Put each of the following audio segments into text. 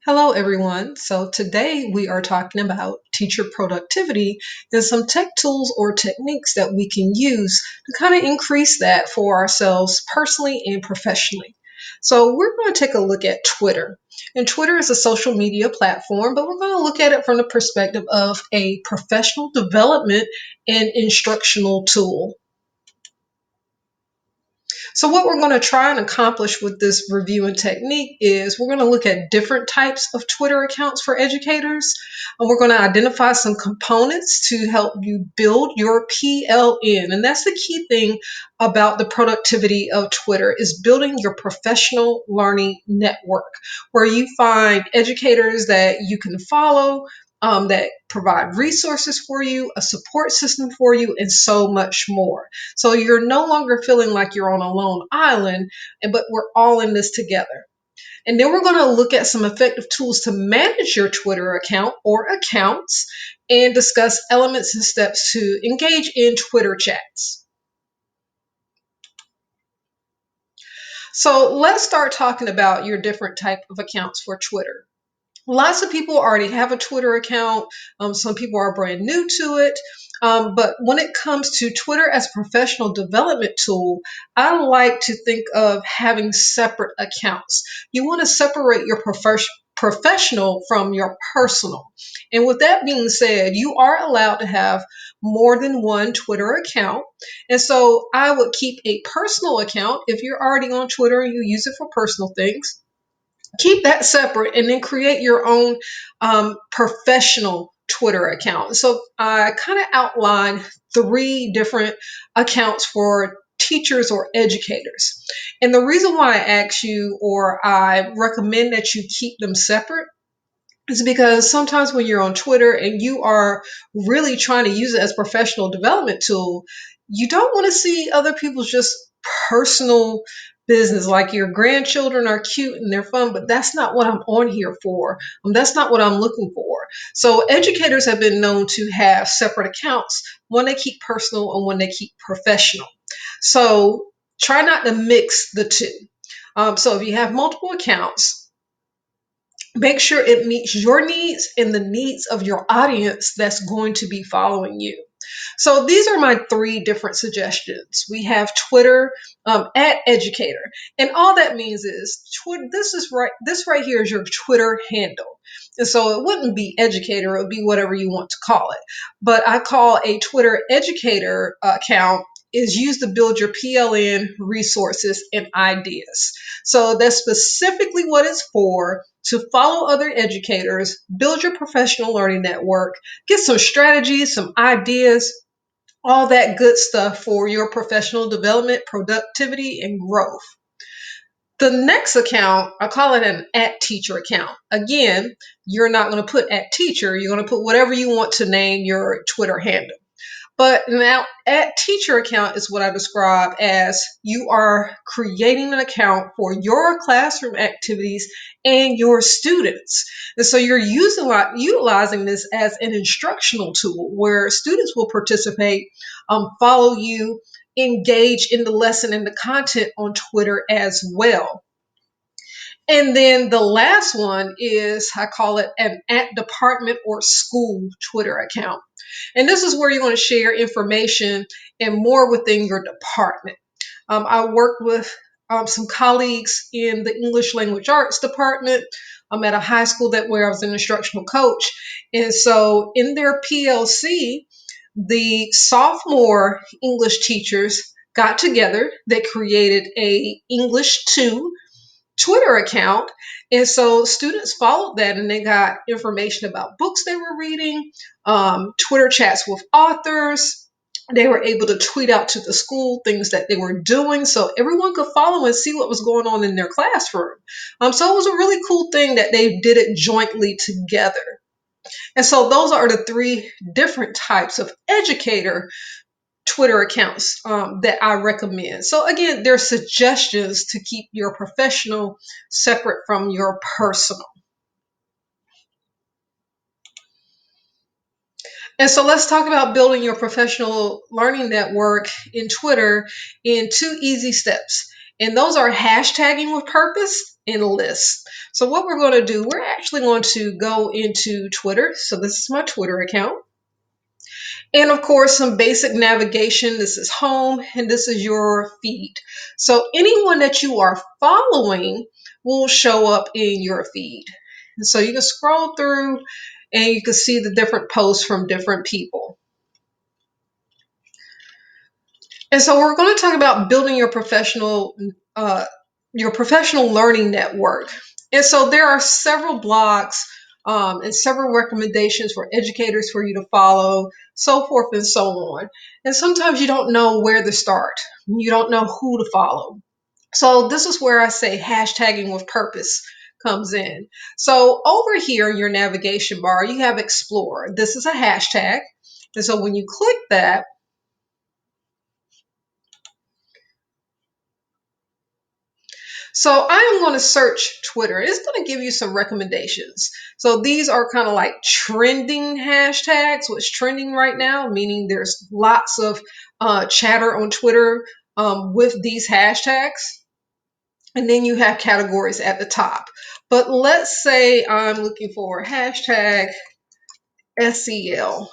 Hello, everyone. So today we are talking about teacher productivity and some tech tools or techniques that we can use to kind of increase that for ourselves personally and professionally. So we're going to take a look at Twitter. And Twitter is a social media platform, but we're going to look at it from the perspective of a professional development and instructional tool. So what we're going to try and accomplish with this review and technique is we're going to look at different types of Twitter accounts for educators, and we're going to identify some components to help you build your PLN. And that's the key thing about the productivity of Twitter is building your professional learning network where you find educators that you can follow, that provide resources for you, a support system for you, and so much more. So you're no longer feeling like you're on a lone island, but we're all in this together. And then we're going to look at some effective tools to manage your Twitter account or accounts and discuss elements and steps to engage in Twitter chats. So let's start talking about your different type of accounts for Twitter. Lots of people already have a Twitter account. Some people are brand new to it. But when it comes to Twitter as a professional development tool, I like to think of having separate accounts. You want to separate your professional from your personal. And with that being said, you are allowed to have more than one Twitter account. And so I would keep a personal account if you're already on Twitter and you use it for personal things. Keep that separate and then create your own professional Twitter account. So I kind of outlined three different accounts for teachers or educators. And the reason why I ask you or I recommend that you keep them separate is because sometimes when you're on Twitter and you are really trying to use it as a professional development tool, you don't want to see other people's just personal business. Like your grandchildren are cute and they're fun, but that's not what I'm on here for. That's not what I'm looking for. So educators have been known to have separate accounts, one they keep personal and one they keep professional. So try not to mix the two. So if you have multiple accounts, make sure it meets your needs and the needs of your audience that's going to be following you. So these are my three different suggestions. We have Twitter at Educator, and all that means is Twitter. This right here is your Twitter handle, and so it wouldn't be Educator; it would be whatever you want to call it. But I call a Twitter Educator account is used to build your PLN resources and ideas. So that's specifically what it's for, to follow other educators, build your professional learning network, get some strategies, some ideas, all that good stuff for your professional development, productivity, and growth. The next account, I call it an at teacher account. Again, you're not going to put at teacher, you're going to put whatever you want to name your Twitter handle. But now at teacher account is what I describe as you are creating an account for your classroom activities and your students. And so you're utilizing this as an instructional tool where students will participate, follow you, engage in the lesson and the content on Twitter as well. And then the last one is, I call it an at department or school Twitter account. And this is where you're going to share information and more within your department. I work with some colleagues in the English language arts department. I'm at a high school where I was an instructional coach. And so in their PLC, the sophomore English teachers got together. They created a English 2 Twitter account. And so students followed that and they got information about books they were reading, Twitter chats with authors. They were able to tweet out to the school things that they were doing so everyone could follow and see what was going on in their classroom. So it was a really cool thing that they did it jointly together. And so those are the three different types of educator Twitter accounts that I recommend. So again, they're suggestions to keep your professional separate from your personal. And so let's talk about building your professional learning network in Twitter in 2 easy steps. And those are hashtagging with purpose in lists. So what we're going to do, we're actually going to go into Twitter. So this is my Twitter account. And of course, some basic navigation. This is home and this is your feed. So anyone that you are following will show up in your feed. And so you can scroll through and you can see the different posts from different people. And so we're going to talk about building your professional learning network. And so there are several blogs and several recommendations for educators for you to follow, so forth and so on. And sometimes you don't know where to start. You don't know who to follow. So this is where I say hashtagging with purpose comes in. So over here in your navigation bar, you have Explore. This is a hashtag. And so when you click that, so I am going to search Twitter. It's going to give you some recommendations. So these are kind of like trending hashtags, what's trending right now, meaning there's lots of chatter on Twitter with these hashtags. And then you have categories at the top. But let's say I'm looking for hashtag SEL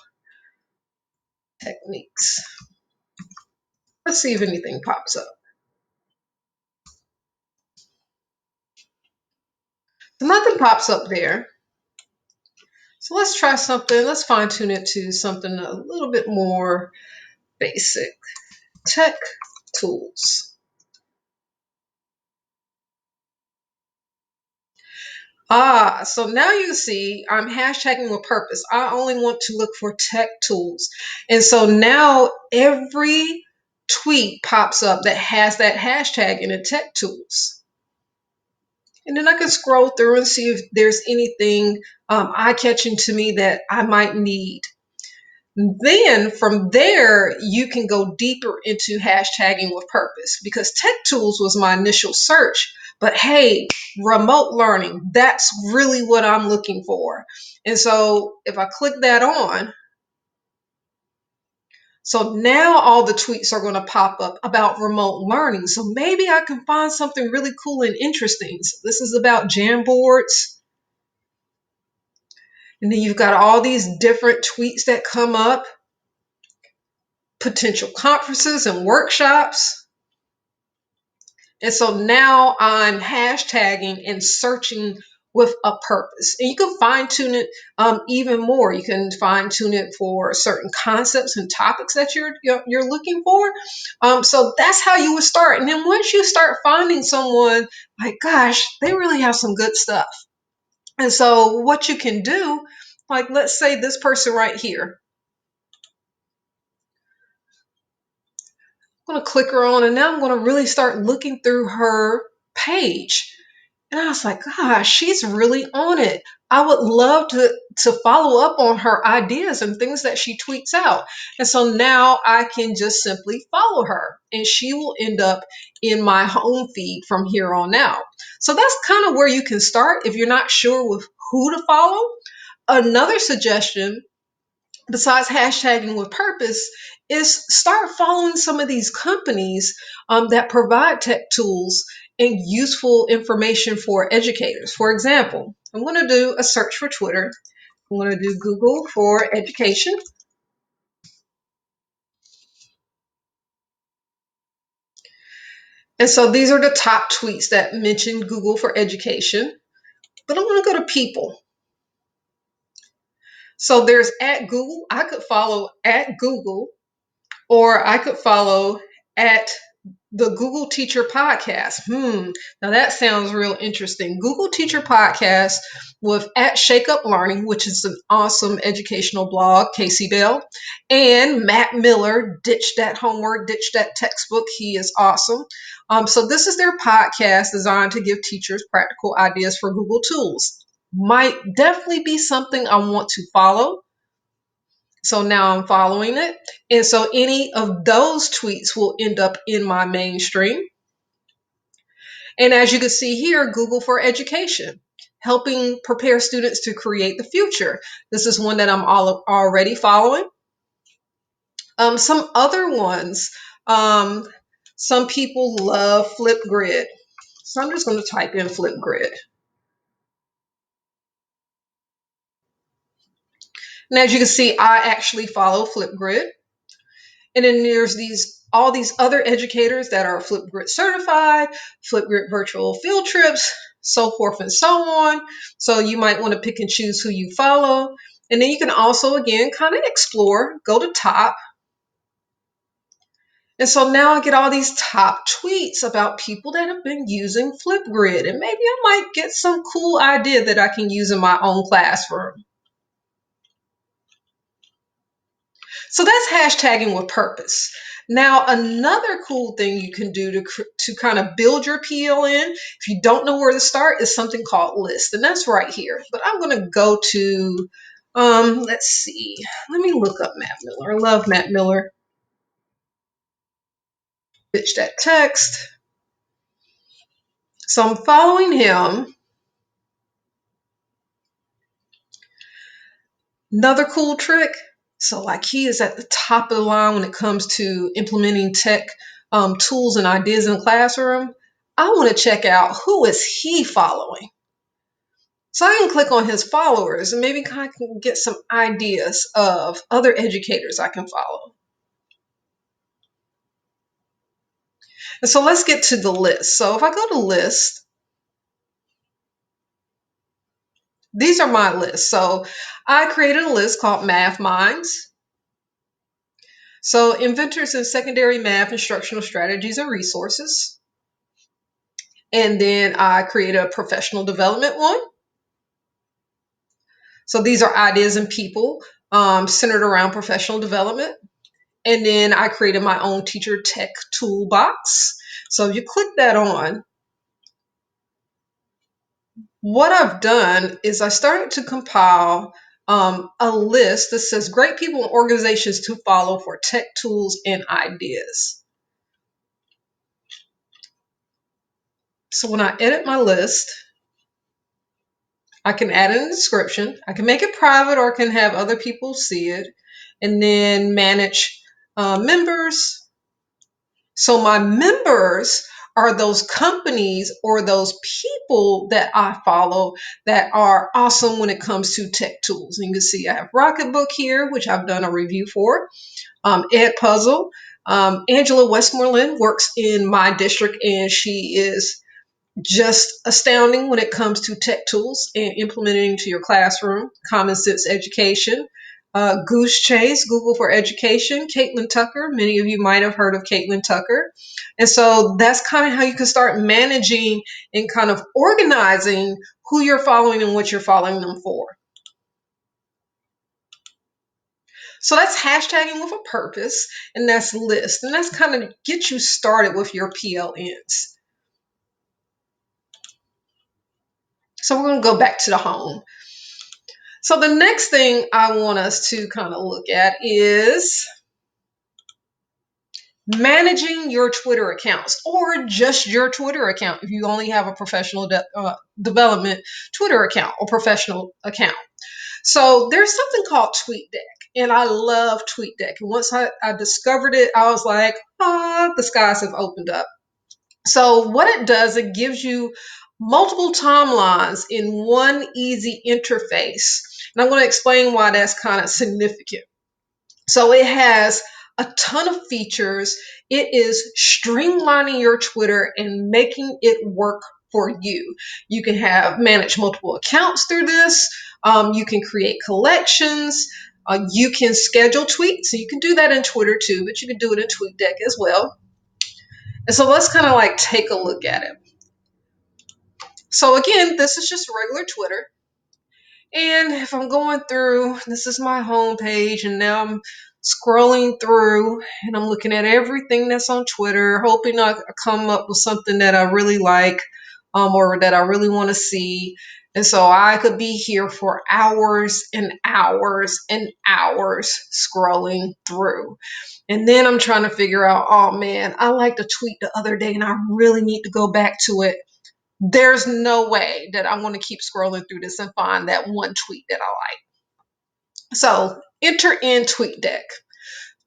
techniques. Let's see if anything pops up. So nothing pops up there. So let's try something. Let's fine tune it to something a little bit more basic. Tech tools. So now you see I'm hashtagging with purpose. I only want to look for tech tools. And so now every tweet pops up that has that hashtag in it, tech tools. And then I can scroll through and see if there's anything eye-catching to me that I might need. Then from there, you can go deeper into hashtagging with purpose because tech tools was my initial search. But hey, remote learning, that's really what I'm looking for. And so if I click that on, so now all the tweets are going to pop up about remote learning. So maybe I can find something really cool and interesting. So this is about Jamboards. And then you've got all these different tweets that come up, potential conferences and workshops. And so now I'm hashtagging and searching with a purpose. And you can fine tune it even more. You can fine tune it for certain concepts and topics that you're looking for. So that's how you would start. And then once you start finding someone like, gosh, they really have some good stuff. And so what you can do, like let's say this person right here, I'm going to click her on and now I'm going to really start looking through her page. And I was like, gosh, she's really on it. I would love to follow up on her ideas and things that she tweets out. And so now I can just simply follow her and she will end up in my home feed from here on out. So that's kind of where you can start if you're not sure with who to follow. Another suggestion besides hashtagging with purpose is start following some of these companies that provide tech tools and useful information for educators. For example, I'm going to do a search for Twitter. I'm going to do Google for education. And so these are the top tweets that mention Google for education. But I'm going to go to people. So there's at Google. I could follow at Google, or I could follow at the Google Teacher Podcast. Now that sounds real interesting. Google Teacher Podcast with at Shake Up Learning, which is an awesome educational blog, Casey Bell, and Matt Miller, Ditch That Homework, Ditch That Textbook. He is awesome. So this is their podcast designed to give teachers practical ideas for Google tools. Might definitely be something I want to follow. So now I'm following it. And so any of those tweets will end up in my mainstream. And as you can see here, Google for Education, helping prepare students to create the future. This is one that I'm already following. Some other ones, some people love Flipgrid. So I'm just going to type in Flipgrid. And as you can see, I actually follow Flipgrid. And then there's all these other educators that are Flipgrid certified, Flipgrid virtual field trips, so forth and so on. So you might want to pick and choose who you follow. And then you can also, again, kind of explore, go to top. And so now I get all these top tweets about people that have been using Flipgrid. And maybe I might get some cool idea that I can use in my own classroom. So that's hashtagging with purpose. Now, another cool thing you can do to kind of build your PLN, if you don't know where to start, is something called list. And that's right here. But I'm going to go to, let's see, let me look up Matt Miller. I love Matt Miller. Pitch that text. So I'm following him. Another cool trick. So like he is at the top of the line when it comes to implementing tech tools and ideas in the classroom. I want to check out who is he following. So I can click on his followers and maybe I can get some ideas of other educators I can follow. And so let's get to the list. So if I go to list, these are my lists. So I created a list called Math Minds. So inventors in secondary math instructional strategies and resources. And then I created a professional development one. So these are ideas and people centered around professional development. And then I created my own teacher tech toolbox. So if you click that on, what I've done is I started to compile a list that says great people and organizations to follow for tech tools and ideas. So when I edit my list, I can add in a description. I can make it private or I can have other people see it, and then manage members. So my members are those companies or those people that I follow that are awesome when it comes to tech tools. And you can see I have Rocketbook here, which I've done a review for, Edpuzzle. Angela Westmoreland works in my district and she is just astounding when it comes to tech tools and implementing into your classroom. Common Sense Education, Goose Chase, Google for Education, Caitlin Tucker. Many of you might have heard of Caitlin Tucker. And so that's kind of how you can start managing and kind of organizing who you're following and what you're following them for. So that's hashtagging with a purpose, and that's list. And that's kind of get you started with your PLNs. So we're going to go back to the home. So the next thing I want us to kind of look at is managing your Twitter accounts or just your Twitter account if you only have a professional development Twitter account or professional account. So there's something called TweetDeck, and I love TweetDeck. And once I discovered it, I was like, the skies have opened up. So what it does, it gives you multiple timelines in one easy interface. And I'm going to explain why that's kind of significant. So it has a ton of features. It is streamlining your Twitter and making it work for you. You can manage multiple accounts through this. You can create collections. You can schedule tweets. So you can do that in Twitter too, but you can do it in TweetDeck as well. And so let's kind of like take a look at it. So again, this is just regular Twitter. And if I'm going through, this is my home page, and now I'm scrolling through and I'm looking at everything that's on Twitter, hoping I come up with something that I really like or that I really want to see. And so I could be here for hours and hours and hours scrolling through. And then I'm trying to figure out, oh man, I liked a tweet the other day and I really need to go back to it. There's no way that I want to keep scrolling through this and find that one tweet that I like. So enter in TweetDeck.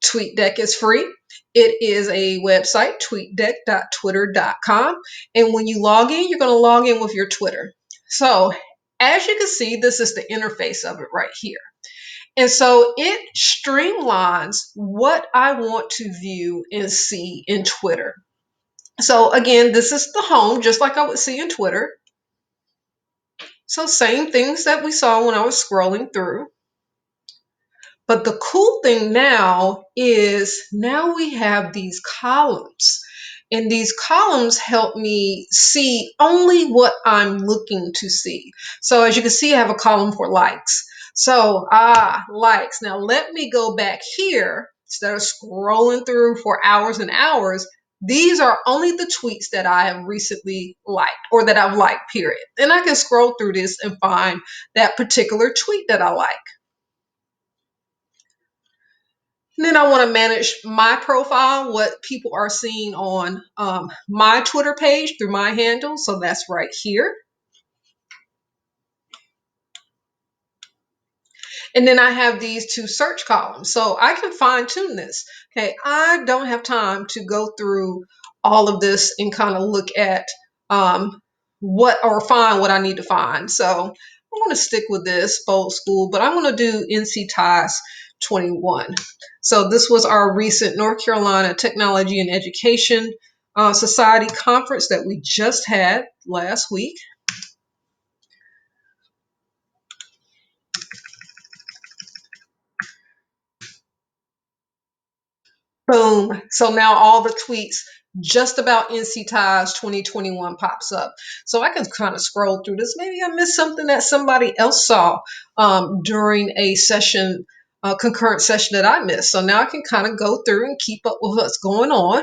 TweetDeck is free. It is a website, tweetdeck.twitter.com. And when you log in, you're going to log in with your Twitter. So as you can see, this is the interface of it right here. And so it streamlines what I want to view and see in Twitter. So again, this is the home, just like I would see in Twitter. So same things that we saw when I was scrolling through. But the cool thing now is now we have these columns. And these columns help me see only what I'm looking to see. So as you can see, I have a column for likes. So, likes. Now let me go back here instead of scrolling through for hours and hours. These are only the tweets that I have recently liked or that I've liked, period. And I can scroll through this and find that particular tweet that I like. And then I want to manage my profile, what people are seeing on my Twitter page through my handle. So that's right here. And then I have these two search columns. So I can fine tune this. Okay, I don't have time to go through all of this and kind of look at what or find what I need to find. So I want to stick with this old school, but I'm going to do NC TIES 21. So this was our recent North Carolina Technology and Education Society conference that we just had last week. Boom. So now all the tweets just about NC TIES 2021 pops up. So I can kind of scroll through this. Maybe I missed something that somebody else saw during a session, concurrent session that I missed. So now I can kind of go through and keep up with what's going on.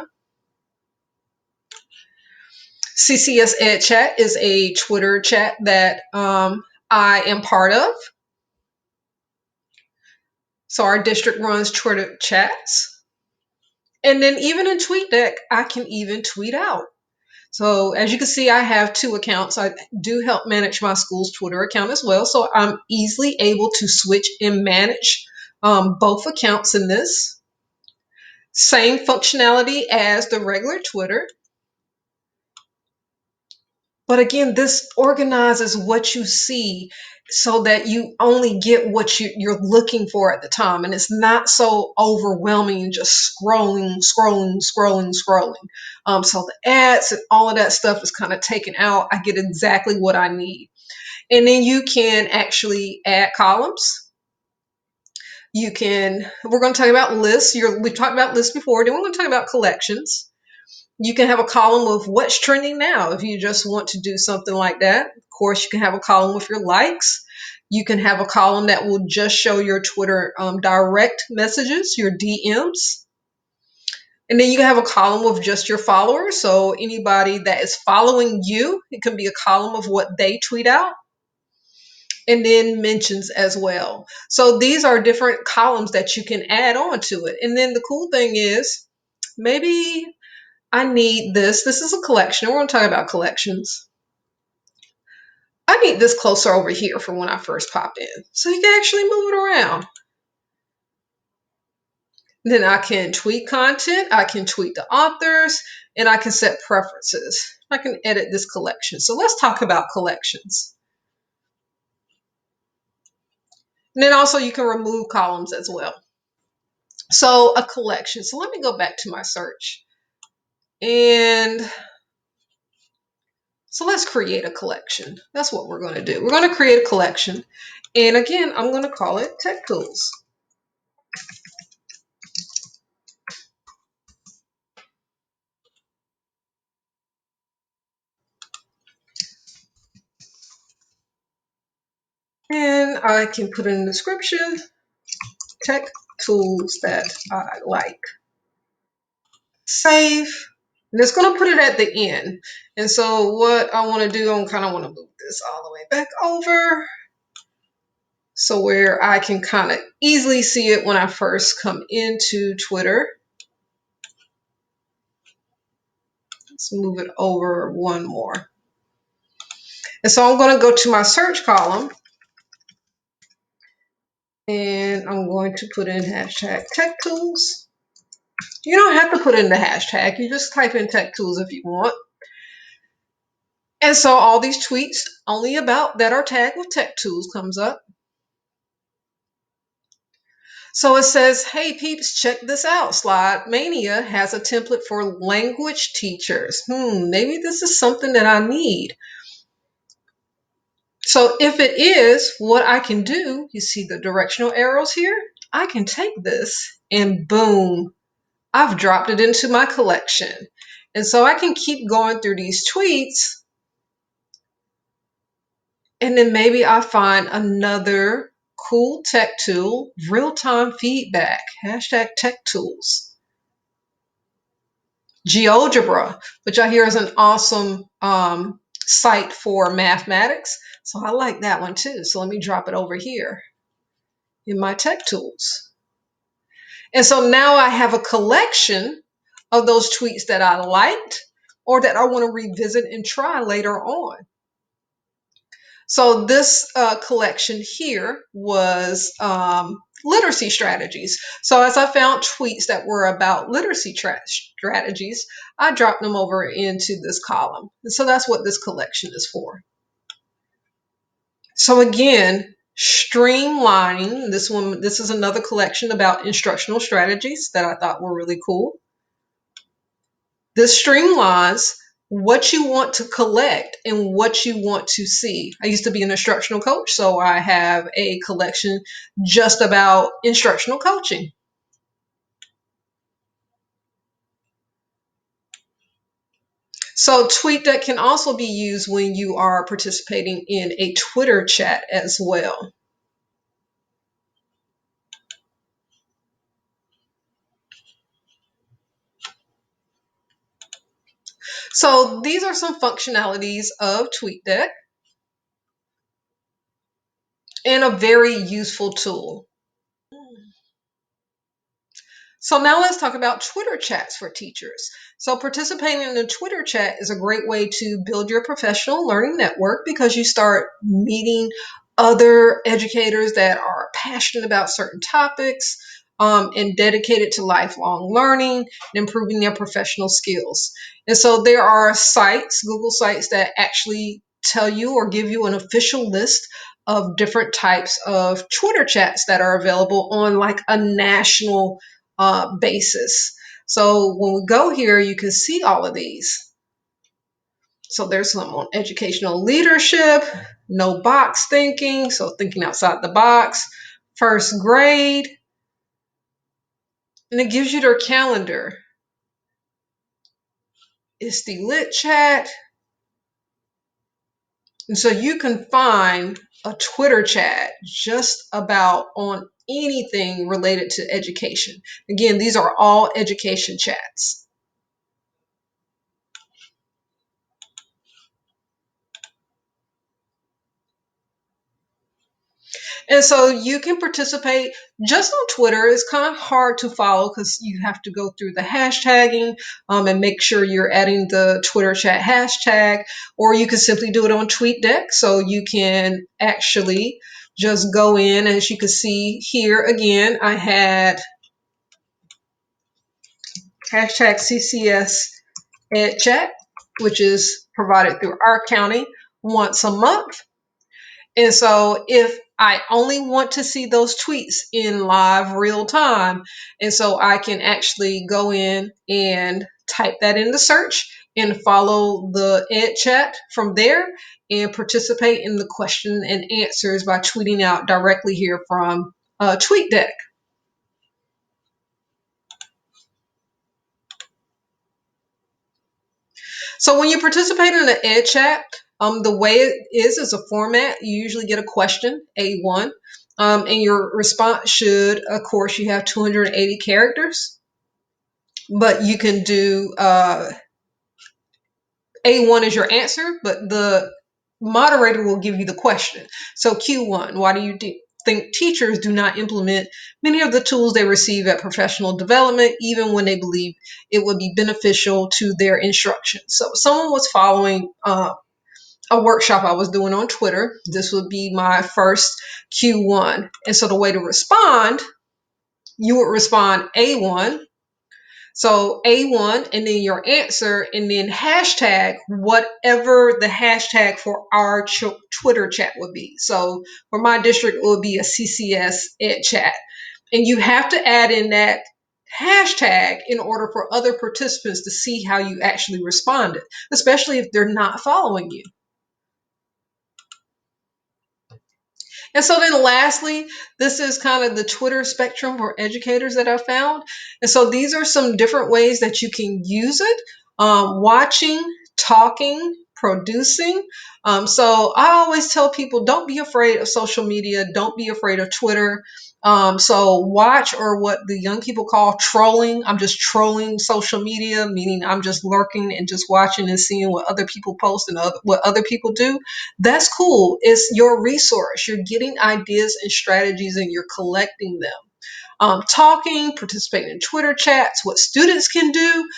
CCS Ed Chat is a Twitter chat that I am part of. So our district runs Twitter chats. And then even in TweetDeck, I can even tweet out. So as you can see, I have two accounts. I do help manage my school's Twitter account as well. So I'm easily able to switch and manage both accounts in this. Same functionality as the regular Twitter. But again, this organizes what you see so that you only get what you're looking for at the time. And it's not so overwhelming, just scrolling. So the ads and all of that stuff is kind of taken out. I get exactly what I need. And then you can actually add columns. We're going to talk about lists. We've talked about lists before. Then we're going to talk about collections. You can have a column of what's trending now if you just want to do something like that. Of course, you can have a column with your likes. You can have a column that will just show your Twitter direct messages, your DMs. And then you can have a column with just your followers. So anybody that is following you, it can be a column of what they tweet out. And then mentions as well. So these are different columns that you can add on to it. And then the cool thing is maybe I need this. This is a collection. We're going to talk about collections. I need this closer over here from when I first popped in. So you can actually move it around. Then I can tweet content. I can tweet the authors. And I can set preferences. I can edit this collection. So let's talk about collections. And then also you can remove columns as well. So a collection. So let me go back to my search. And so let's create a collection. That's what we're going to do. We're going to create a collection. And again, I'm going to call it Tech Tools. And I can put in the description, tech tools that I like. Save. And it's going to put it at the end. And so what I want to do, I kind of want to move this all the way back over. So where I can kind of easily see it when I first come into Twitter. Let's move it over one more. And so I'm going to go to my search column. And I'm going to put in hashtag tech tools. You don't have to put in the hashtag. You just type in tech tools if you want. And so all these tweets only about that are tagged with tech tools comes up. So it says, hey peeps, check this out. Slide Mania has a template for language teachers. Maybe this is something that I need. So if it is, what I can do, you see the directional arrows here? I can take this and boom, I've dropped it into my collection. And so I can keep going through these tweets, and then maybe I find another cool tech tool, real-time feedback, hashtag tech tools. GeoGebra, which I hear is an awesome site for mathematics. So I like that one too. So let me drop it over here in my tech tools. And so now I have a collection of those tweets that I liked or that I want to revisit and try later on. So this collection here was literacy strategies. So as I found tweets that were about literacy strategies, I dropped them over into this column. And so that's what this collection is for. So again, streamlining this is another collection about instructional strategies that I thought were really cool. This streamlines what you want to collect and what you want to see. I used to be an instructional coach, so I have a collection just about instructional coaching. So TweetDeck can also be used when you are participating in a Twitter chat as well. So these are some functionalities of TweetDeck and a very useful tool. So now let's talk about Twitter chats for teachers. So participating in a Twitter chat is a great way to build your professional learning network because you start meeting other educators that are passionate about certain topics and dedicated to lifelong learning and improving their professional skills. And so there are sites, Google sites, that actually tell you or give you an official list of different types of Twitter chats that are available on like a national basis. So when we go here, you can see all of these. So there's some on educational leadership, no box thinking, so thinking outside the box, first grade, and it gives you their calendar. It's the lit chat. And so you can find a Twitter chat just about on anything related to education. Again, these are all education chats. And so you can participate just on Twitter. It's kind of hard to follow because you have to go through the hashtagging and make sure you're adding the Twitter chat hashtag, or you can simply do it on TweetDeck. So you can actually just go in. As you can see here again, I had hashtag CCS EdChat, which is provided through our county once a month. And so if I only want to see those tweets in live real time, and so I can actually go in and type that in the search and follow the Ed chat from there and participate in the question and answers by tweeting out directly here from TweetDeck. So when you participate in the Ed chat, the way it is a format. You usually get a question, A1, and your response should, of course, you have 280 characters, but you can do A1 is your answer, but the moderator will give you the question. So Q1, why do you think teachers do not implement many of the tools they receive at professional development, even when they believe it would be beneficial to their instruction? So someone was following a workshop I was doing on Twitter. This would be my first Q1. And so the way to respond, you would respond A1, So A1 and then your answer and then hashtag whatever the hashtag for our Twitter chat would be. So for my district, it would be a CCS Ed chat. And you have to add in that hashtag in order for other participants to see how you actually responded, especially if they're not following you. And so then lastly, this is kind of the Twitter spectrum for educators that I found. And so these are some different ways that you can use it. Watching, talking, producing. So I always tell people, don't be afraid of social media. Don't be afraid of Twitter. So watch, or what the young people call trolling. I'm just trolling social media, meaning I'm just lurking and just watching and seeing what other people post and what other people do. That's cool. It's your resource. You're getting ideas and strategies and you're collecting them. Talking, participating in Twitter chats, what students can do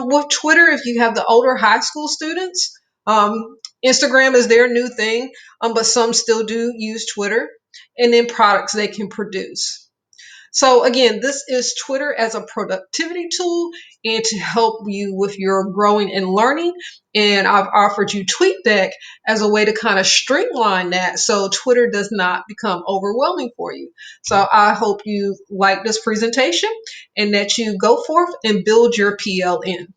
with Twitter if you have the older high school students. Instagram is their new thing, but some still do use Twitter. And then products they can produce. So again, this is Twitter as a productivity tool and to help you with your growing and learning. And I've offered you TweetDeck as a way to kind of streamline that so Twitter does not become overwhelming for you. So I hope you like this presentation and that you go forth and build your PLN.